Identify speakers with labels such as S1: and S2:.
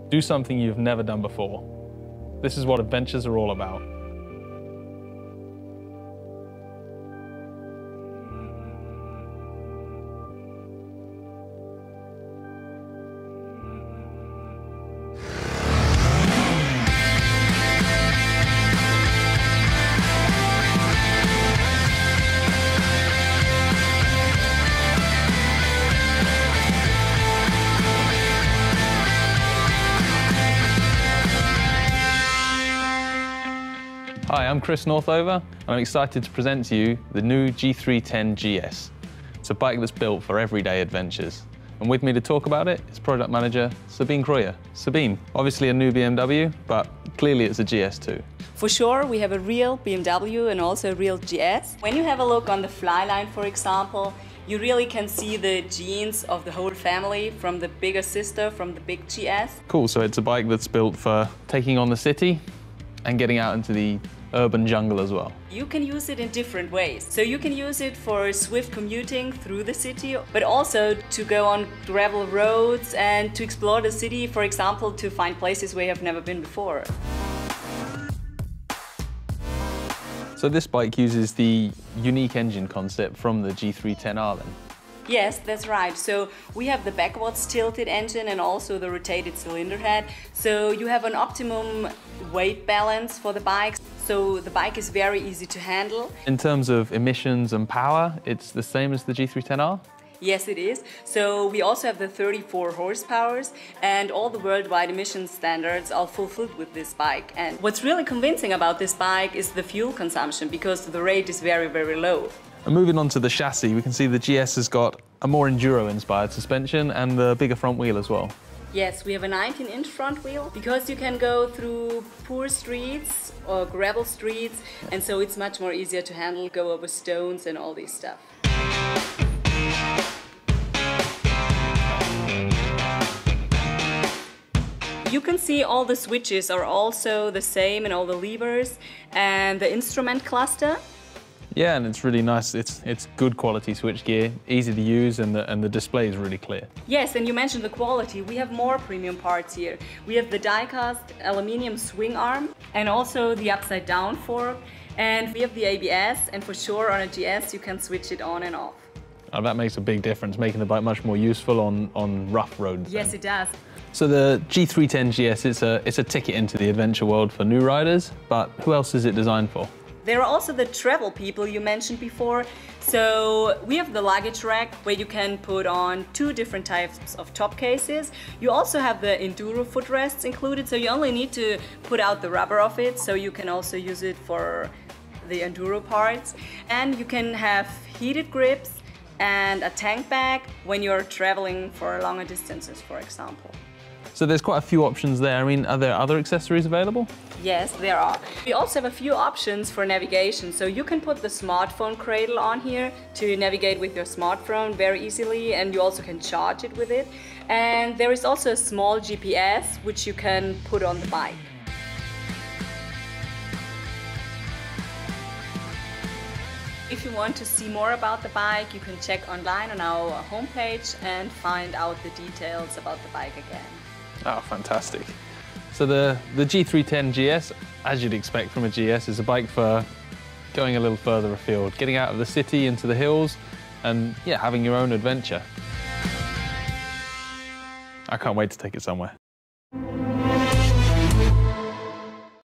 S1: Do something you've never done before. This is what adventures are all about. Hi, I'm Chris Northover, and I'm excited to present to you the new G310 GS. It's a bike that's built for everyday adventures. And with me to talk about it is product manager Sabine Kreuer. Sabine, obviously a new BMW, but clearly it's a GS too.
S2: For sure, we have a real BMW and also a real GS. When you have a look on the Flyline, for example, you really can see the genes of the whole family from the bigger sister, from the big GS.
S1: Cool, so it's a bike that's built for taking on the city and getting out into the urban jungle as well.
S2: You can use it in different ways. So you can use it for swift commuting through the city, but also to go on gravel roads and to explore the city, for example, to find places where you have never been before.
S1: So this bike uses the unique engine concept from the G310R then?
S2: Yes, that's right. So we have the backwards tilted engine and also the rotated cylinder head. So you have an optimum weight balance for the bike. So the bike is very easy to handle.
S1: In terms of emissions and power, it's the same as the G310R?
S2: Yes, it is. So we also have the 34 horsepower and all the worldwide emissions standards are fulfilled with this bike. And what's really convincing about this bike is the fuel consumption because the rate is very, very low.
S1: And moving on to the chassis, we can see the GS has got a more enduro-inspired suspension and the bigger front wheel as well.
S2: Yes, we have a 19-inch front wheel because you can go through poor streets or gravel streets, and so it's much more easier to handle, go over stones and all this stuff. You can see all the switches are also the same and all the levers and the instrument cluster.
S1: Yeah, and it's really nice. It's good quality switchgear, easy to use, and the display is really clear.
S2: Yes, and you mentioned the quality. We have more premium parts here. We have the die-cast aluminium swing arm and also the upside-down fork. And we have the ABS, and for sure on a GS you can switch it on and off.
S1: Oh, that makes a big difference, making the bike much more useful on rough roads.
S2: Yes,
S1: then.
S2: it does.
S1: So the G310 GS, it's a ticket into the adventure world for new riders, but who else is it designed for?
S2: There are also the travel people you mentioned before. So we have the luggage rack where you can put on 2 different types of top cases. You also have the enduro footrests included, so you only need to put out the rubber of it, so you can also use it for the enduro parts. And you can have heated grips and a tank bag when you're traveling for longer distances, for example.
S1: So there's quite a few options there. I mean, are there other accessories available?
S2: Yes, there are. We also have a few options for navigation. So you can put the smartphone cradle on here to navigate with your smartphone very easily, and you also can charge it with it. And there is also a small GPS which you can put on the bike. If you want to see more about the bike, you can check online on our homepage and find out the details about the bike again.
S1: Oh, fantastic. So the G310 GS, as you'd expect from a GS, is a bike for going a little further afield, getting out of the city into the hills and, yeah, having your own adventure. I can't wait to take it somewhere.